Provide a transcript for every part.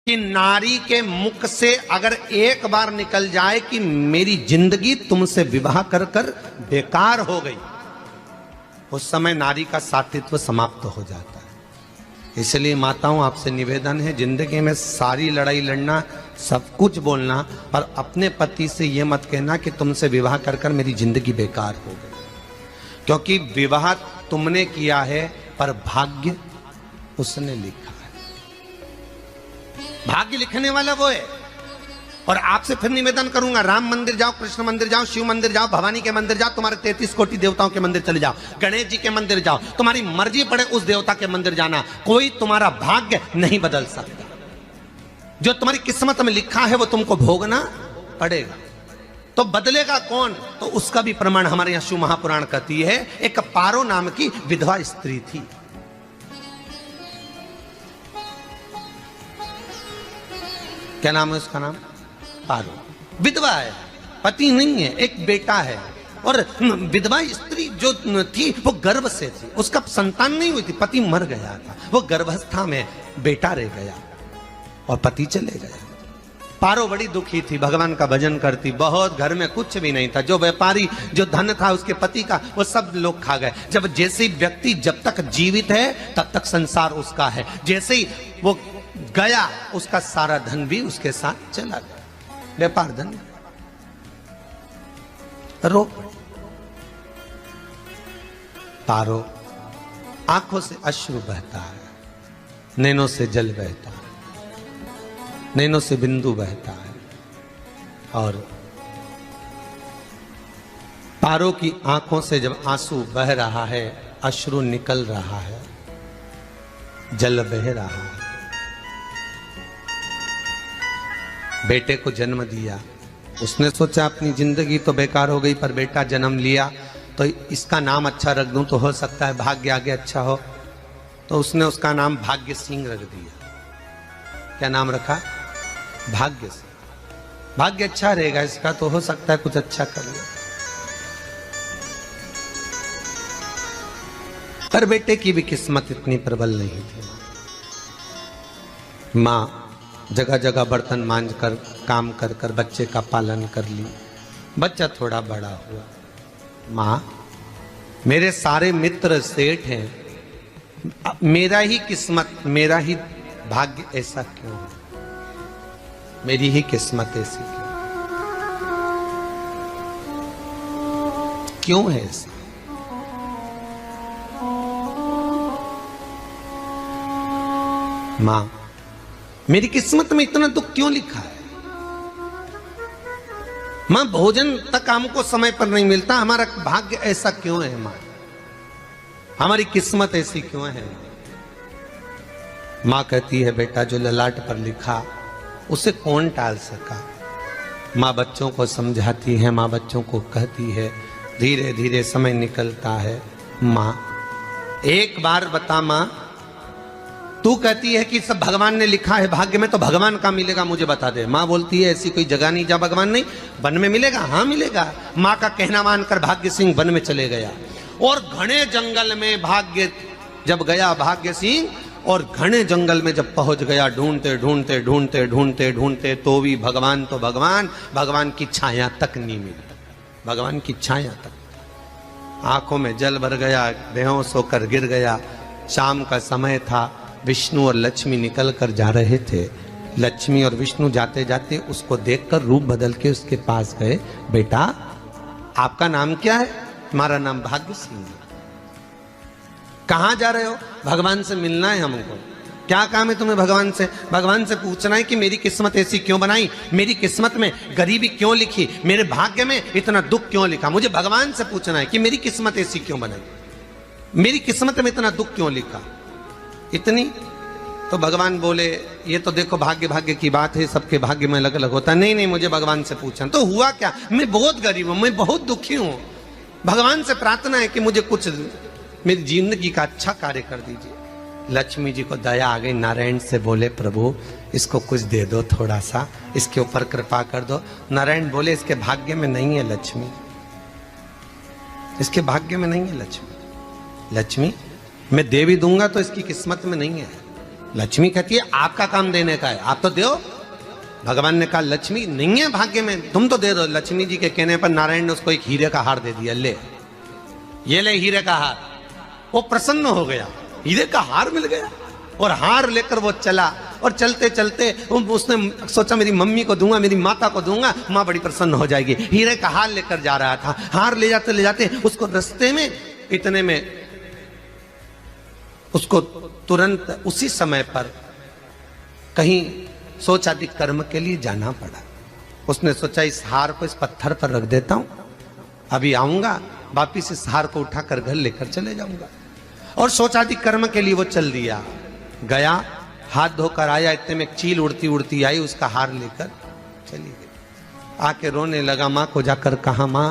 कि नारी के मुख से अगर एक बार निकल जाए कि मेरी जिंदगी तुमसे विवाह कर कर बेकार हो गई, उस समय नारी का साथित्व समाप्त हो जाता है। इसलिए माताओं, आपसे निवेदन है, जिंदगी में सारी लड़ाई लड़ना, सब कुछ बोलना, पर अपने पति से यह मत कहना कि तुमसे विवाह कर कर मेरी जिंदगी बेकार हो गई, क्योंकि विवाह तुमने किया है पर भाग्य उसने लिखा है। भाग्य लिखने वाला वो है। और आपसे फिर निवेदन करूंगा, राम मंदिर जाओ, कृष्ण मंदिर जाओ, शिव मंदिर जाओ, भवानी के मंदिर जाओ, तुम्हारे 33 कोटि देवताओं के मंदिर चले जाओ, गणेश जी के मंदिर जाओ, तुम्हारी मर्जी पड़े उस देवता के मंदिर जाना, कोई तुम्हारा भाग्य नहीं बदल सकता। जो तुम्हारी किस्मत में लिखा है वो तुमको भोगना पड़ेगा। तो बदलेगा कौन? तो उसका भी प्रमाण हमारे यहां शिव महापुराण कहती है। एक पारो नाम की विधवा स्त्री थी। क्या नाम है उसका? नाम पारो। विधवा है, पति नहीं है, एक बेटा है। और विधवा स्त्री जो थी वो गर्भ से थी, उसका संतान नहीं हुई थी, पति मर गया था, वो गर्भावस्था में बेटा रह गया और पति चले गया। पारो बड़ी दुखी थी, भगवान का भजन करती बहुत, घर में कुछ भी नहीं था, जो व्यापारी जो धन था उसके पति का वो सब लोग खा गए। जब जैसे व्यक्ति जब तक जीवित है तब तक संसार उसका है, जैसे ही वो गया उसका सारा धन भी उसके साथ चला गया, व्यापार धन रो। पारो आंखों से अश्रु बहता है, नैनों से जल बहता है, नैनों से बिंदु बहता है, और पारो की आंखों से जब आंसू बह रहा है, अश्रु निकल रहा है, जल बह रहा है। बेटे को जन्म दिया, उसने सोचा अपनी जिंदगी तो बेकार हो गई, पर बेटा जन्म लिया तो इसका नाम अच्छा रख दूं तो हो सकता है भाग्य आगे अच्छा हो। तो उसने उसका नाम भाग्य सिंह रख दिया। क्या नाम रखा? भाग्य सिंह। भाग्य अच्छा रहेगा इसका, तो हो सकता है कुछ अच्छा कर ले। पर बेटे की भी किस्मत इतनी प्रबल नहीं थी। मां जगह जगह बर्तन मांझ कर काम कर कर बच्चे का पालन कर ली। बच्चा थोड़ा बड़ा हुआ, मां मेरे सारे मित्र सेठ हैं, मेरा ही किस्मत, मेरा ही भाग्य ऐसा क्यों है, मेरी ही किस्मत ऐसी क्यों है ऐसा? मां मेरी किस्मत में इतना दुख क्यों लिखा है? मां भोजन तक हमको समय पर नहीं मिलता, हमारा भाग्य ऐसा क्यों है? मां हमारी किस्मत ऐसी क्यों है? मां कहती है, बेटा जो ललाट पर लिखा उसे कौन टाल सका। मां बच्चों को समझाती है, मां बच्चों को कहती है, धीरे धीरे समय निकलता है। मां एक बार बता, मां तू कहती है कि सब भगवान ने लिखा है भाग्य में, तो भगवान का मिलेगा मुझे बता दे। मां बोलती है, ऐसी कोई जगह नहीं जहां भगवान नहीं। वन में मिलेगा? हाँ मिलेगा। मां का कहना मानकर भाग्य सिंह वन में चले गया, और घने जंगल में भाग्य जब गया भाग्य सिंह, और घने जंगल में जब पहुंच गया, ढूंढते ढूंढते ढूंढते ढूंढते ढूंढते तो भी भगवान, तो भगवान की छाया तक नहीं मिली। भगवान की छाया तक। आंखों में जल भर गया, बेहोश होकर गिर गया। शाम का समय था, विष्णु और लक्ष्मी निकल कर जा रहे थे। लक्ष्मी और विष्णु जाते जाते उसको देखकर रूप बदल के उसके पास गए। बेटा आपका नाम क्या है? हमारा नाम भाग्य सिंह है। कहां जा रहे हो? भगवान से मिलना है हमको। क्या काम है तुम्हें भगवान से? भगवान से पूछना है कि मेरी किस्मत ऐसी क्यों बनाई, मेरी किस्मत में गरीबी क्यों लिखी, मेरे भाग्य में इतना दुख क्यों लिखा। मुझे भगवान से पूछना है कि मेरी किस्मत ऐसी क्यों बनाई, मेरी किस्मत में इतना दुख क्यों लिखा, इतनी। तो भगवान बोले, ये तो देखो भाग्य भाग्य की बात है, सबके भाग्य में अलग अलग होता है। नहीं नहीं, मुझे भगवान से पूछना। तो हुआ क्या? मैं बहुत गरीब हूं, मैं बहुत दुखी हूं, भगवान से प्रार्थना है कि मुझे कुछ मेरी जिंदगी का अच्छा कार्य कर दीजिए। लक्ष्मी जी को दया आ गई, नारायण से बोले, प्रभु इसको कुछ दे दो, थोड़ा सा इसके ऊपर कृपा कर दो। नारायण बोले, इसके भाग्य में नहीं है लक्ष्मी, इसके भाग्य में नहीं है लक्ष्मी। लक्ष्मी मैं दे भी दूंगा तो इसकी किस्मत में नहीं है। लक्ष्मी कहती है आपका काम देने का है, आप तो दो। भगवान ने कहा लक्ष्मी नहीं है भाग्य में, तुम तो दे दो। लक्ष्मी जी के कहने पर नारायण ने उसको एक हीरे का हार दे दिया, ले ये ले हीरे का हार। वो प्रसन्न हो गया, हीरे का हार मिल गया। और हार लेकर वो चला, और चलते चलते उसने सोचा मेरी मम्मी को दूंगा, मेरी माता को दूंगा, माँ बड़ी प्रसन्न हो जाएगी। हीरे का हार लेकर जा रहा था। हार ले जाते उसको रास्ते में इतने में उसको तुरंत उसी समय पर कहीं सोचादि कर्म के लिए जाना पड़ा। उसने सोचा इस हार को इस पत्थर पर रख देता हूं, अभी आऊंगा वापिस इस हार को उठाकर घर लेकर चले जाऊंगा। और सोचादि कर्म के लिए वो चल दिया, गया, हाथ धोकर आया, इतने में एक चील उड़ती उड़ती आई, उसका हार लेकर चली गई। आके रोने लगा, माँ को जाकर कहा माँ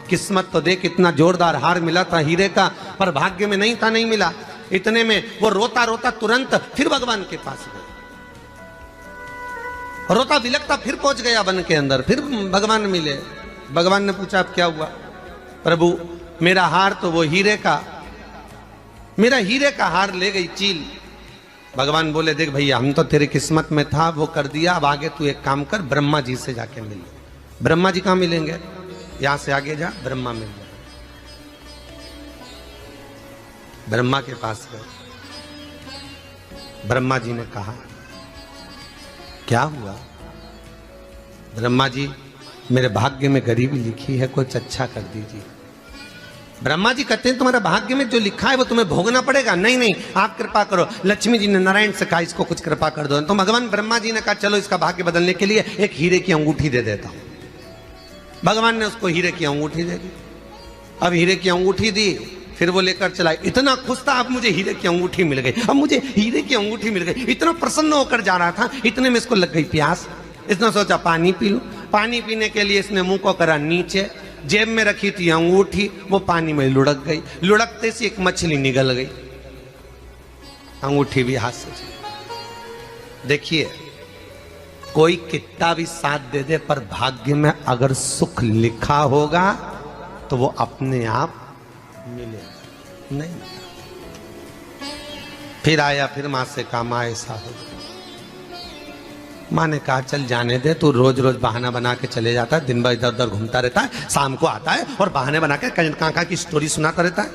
किस्मत तो देख, इतना जोरदार हार मिला था हीरे का, पर भाग्य में नहीं था, नहीं मिला। इतने में वो रोता रोता तुरंत फिर भगवान के पास गया, रोता बिलखता फिर पहुंच गया वन के अंदर, फिर भगवान मिले। भगवान ने पूछा अब क्या हुआ? प्रभु मेरा हार तो वो हीरे का, मेरा हीरे का हार ले गई चील। भगवान बोले देख भैया हम तो तेरे किस्मत में था, वो कर दिया, अब आगे तू एक काम कर, ब्रह्मा जी से जाके मिल। ब्रह्मा जी कहां मिलेंगे? यहां से आगे जा, ब्रह्मा मिल जाए। ब्रह्मा के पास गए। ब्रह्मा जी ने कहा क्या हुआ? ब्रह्मा जी मेरे भाग्य में गरीबी लिखी है, कुछ अच्छा कर दीजिए। ब्रह्मा जी कहते हैं तुम्हारा भाग्य में जो लिखा है वो तुम्हें भोगना पड़ेगा। नहीं नहीं आप कृपा करो। लक्ष्मी जी ने नारायण से कहा इसको कुछ कृपा कर दो। तो भगवान ब्रह्मा जी ने कहा चलो इसका भाग्य बदलने के लिए एक हीरे की अंगूठी दे देता हूं। भगवान ने उसको हीरे की अंगूठी दे दी। अब हीरे की अंगूठी दी, फिर वो लेकर चला। इतना खुश था, अब मुझे हीरे की अंगूठी मिल गई, अब मुझे हीरे की अंगूठी मिल गई। इतना प्रसन्न होकर जा रहा था, इतने में इसको लग गई प्यास। इसने सोचा पानी पी लूं। पानी पीने के लिए इसने मुंह को करा नीचे, जेब में रखी थी अंगूठी, वो पानी में लुढ़क गई। लुढ़कते से एक मछली निगल गई, अंगूठी भी हाथ से चली। देखिए कोई कितना भी साथ दे दे, पर भाग्य में अगर सुख लिखा होगा तो वो अपने आप मिलेगा नहीं। फिर आया, फिर मां से कहा मां ऐसा हो। मां ने कहा चल जाने दे, तू रोज रोज बहाना बना के चले जाता है, दिन भर इधर उधर घूमता रहता है, शाम को आता है और बहाने बना के कहां की स्टोरी सुनाता रहता है,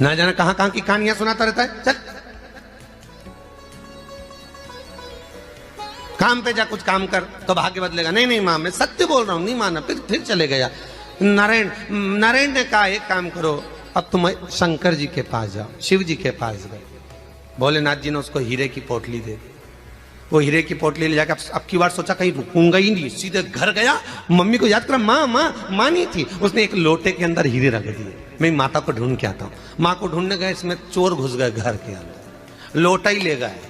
ना जाने कहां की कहानियां सुनाता रहता है। चल काम पे जा, कुछ काम कर तो भाग्य बदलेगा। नहीं नहीं मां मैं सत्य बोल रहा हूं, नहीं माना। फिर चले गया। नारायण ने कहा एक काम करो, अब तुम शंकर जी के पास जाओ। शिव जी के पास गए। भोलेनाथ जी ने उसको हीरे की पोटली दे दी। वो हीरे की पोटली ले जाकर अब की बार सोचा कहीं रुकूंगा ही नहीं, सीधे घर गया। मम्मी को याद करा, माँ नहीं थी। उसने एक लोटे के अंदर हीरे रख दिए, मैं माता को ढूंढ के आता हूँ। माँ को ढूंढने गए, इसमें चोर घुस गए घर के अंदर, लोटा ही ले गए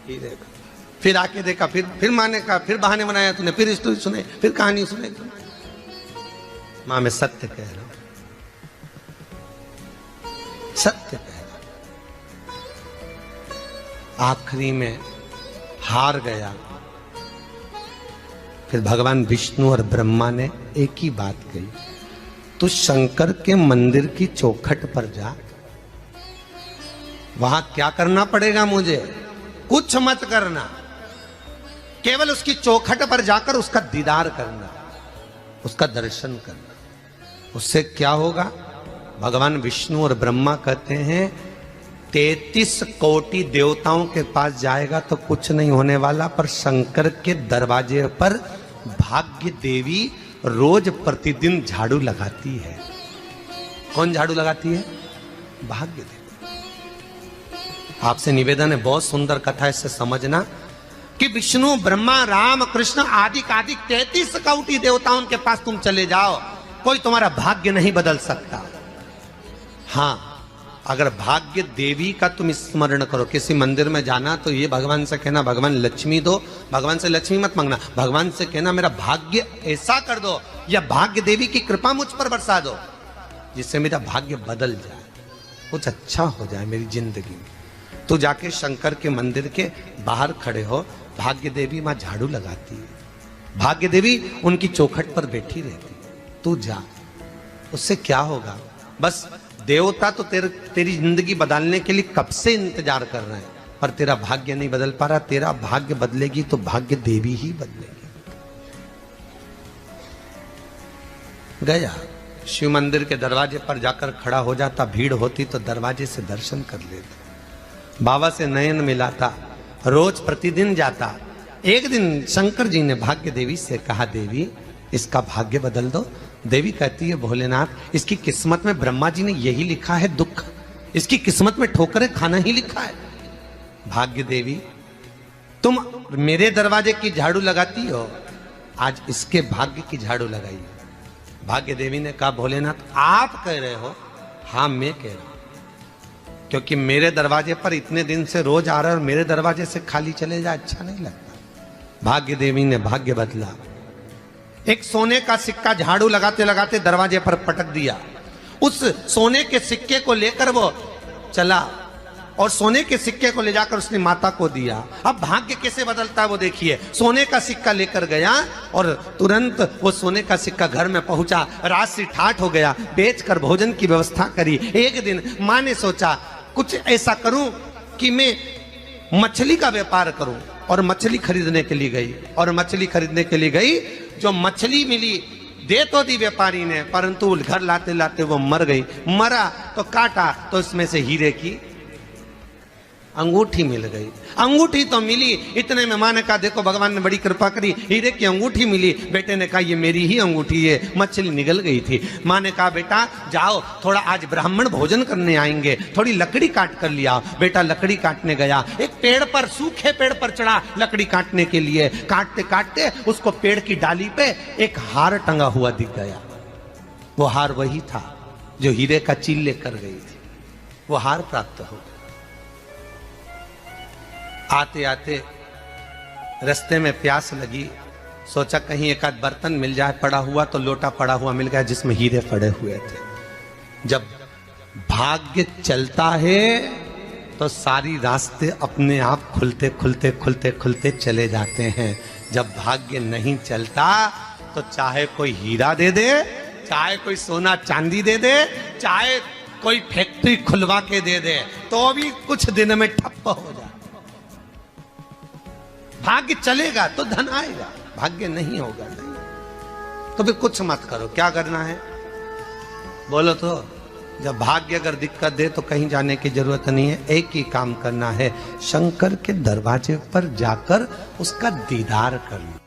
हीरे का। फिर आके देखा, फिर माँ ने कहा, फिर बहाने बनाया तूने, फिर स्टोरी सुने, फिर कहानी सुने। माँ मैं सत्य कह रहा हूं, सत्य कह रहा हूं। आखिरी में हार गया। फिर भगवान विष्णु और ब्रह्मा ने एक ही बात कही, तू शंकर के मंदिर की चौखट पर जा। वहां क्या करना पड़ेगा मुझे? कुछ मत करना, केवल उसकी चौखट पर जाकर उसका दीदार करना, उसका दर्शन करना। उससे क्या होगा? भगवान विष्णु और ब्रह्मा कहते हैं 33 कोटि देवताओं के पास जाएगा तो कुछ नहीं होने वाला, पर शंकर के दरवाजे पर भाग्य देवी रोज प्रतिदिन झाड़ू लगाती है। कौन झाड़ू लगाती है? भाग्य देवी। आपसे निवेदन है, बहुत सुंदर कथा है, इससे समझना कि विष्णु ब्रह्मा राम कृष्ण आदि 33 कोटि देवताओं के पास तुम चले जाओ, कोई तुम्हारा भाग्य नहीं बदल सकता। हां अगर भाग्य देवी का तुम स्मरण करो, किसी मंदिर में जाना तो ये भगवान से कहना भगवान लक्ष्मी दो, भगवान से लक्ष्मी मत मांगना, भगवान से कहना मेरा भाग्य ऐसा कर दो, या भाग्य देवी की कृपा मुझ पर बरसा दो जिससे मेरा भाग्य बदल जाए, कुछ अच्छा हो जाए मेरी जिंदगी में। तो जाके शंकर के मंदिर के बाहर खड़े हो, भाग्य देवी मां झाड़ू लगाती है, भाग्य देवी उनकी चौखट पर बैठी रहती है। तू जा, उससे क्या होगा? बस देवता तो तेरी जिंदगी बदलने के लिए कब से इंतजार कर रहे हैं, पर तेरा भाग्य नहीं बदल पा रहा। तेरा भाग्य बदलेगी तो भाग्य देवी ही बदलेगी। गया शिव मंदिर के दरवाजे पर जाकर खड़ा हो जाता, भीड़ होती तो दरवाजे से दर्शन कर लेता, बाबा से नयन मिलाता, रोज प्रतिदिन जाता। एक दिन शंकर जी ने भाग्य देवी से कहा, देवी इसका भाग्य बदल दो। देवी कहती है, भोलेनाथ इसकी किस्मत में ब्रह्मा जी ने यही लिखा है दुख, इसकी किस्मत में ठोकरें खाना ही लिखा है। भाग्य देवी तुम मेरे दरवाजे की झाड़ू लगाती हो, आज इसके भाग्य की झाड़ू लगाई। भाग्य देवी ने कहा, भोलेनाथ आप कह रहे हो? हाँ मैं कह रहा हूं, क्योंकि मेरे दरवाजे पर इतने दिन से रोज आ रहा है और मेरे दरवाजे से खाली चले जाए अच्छा नहीं लगता। भाग्य देवी ने भाग्य बदला। एक सोने का सिक्का झाड़ू लगाते लगाते दरवाजे पर पटक दिया। उस सोने के सिक्के को लेकर वो चला और सोने के सिक्के को ले जाकर उसने माता को दिया। अब भाग्य कैसे बदलता है वो देखिए। सोने का सिक्का लेकर गया और तुरंत वो सोने का सिक्का घर में पहुंचा। रात से ठाठ हो गया, बेचकर भोजन की व्यवस्था करी। एक दिन मां ने सोचा कुछ ऐसा करूं कि मैं मछली का व्यापार करूं, और मछली खरीदने के लिए गई। और मछली खरीदने के लिए गई, जो मछली मिली दे तो दी व्यापारी ने, परंतु घर लाते लाते वो मर गई। मरा तो काटा तो इसमें से हीरे की अंगूठी मिल गई। अंगूठी तो मिली, इतने में मां ने कहा, देखो भगवान ने बड़ी कृपा करी, हीरे की अंगूठी मिली। बेटे ने कहा, ये मेरी ही अंगूठी है। मछली निगल गई थी। मां ने कहा, बेटा जाओ, थोड़ा आज ब्राह्मण भोजन करने आएंगे, थोड़ी लकड़ी काट कर लिया। बेटा लकड़ी काटने गया, एक पेड़ पर, सूखे पेड़ पर चढ़ा लकड़ी काटने के लिए। काटते काटते उसको पेड़ की डाली पे एक हार टंगा हुआ दिख गया। वो हार वही था जो हीरे का चील लेकर गई थी। वो हार प्राप्त हो गया। आते आते रास्ते में प्यास लगी, सोचा कहीं एक आध बर्तन मिल जाए, पड़ा हुआ तो लोटा पड़ा हुआ मिल गया जिसमें हीरे पड़े हुए थे। जब भाग्य चलता है तो सारी रास्ते अपने आप खुलते खुलते खुलते खुलते चले जाते हैं। जब भाग्य नहीं चलता तो चाहे कोई हीरा दे दे, चाहे कोई सोना चांदी दे दे, चाहे कोई फैक्ट्री खुलवा के दे दे, तो भी कुछ दिन में ठप्प हो जाए। भाग्य चलेगा तो धन आएगा, भाग्य नहीं होगा नहीं। तो फिर कुछ मत करो। क्या करना है बोलो तो? जब भाग्य अगर दिक्कत दे तो कहीं जाने की जरूरत नहीं है। एक ही काम करना है, शंकर के दरवाजे पर जाकर उसका दीदार करना।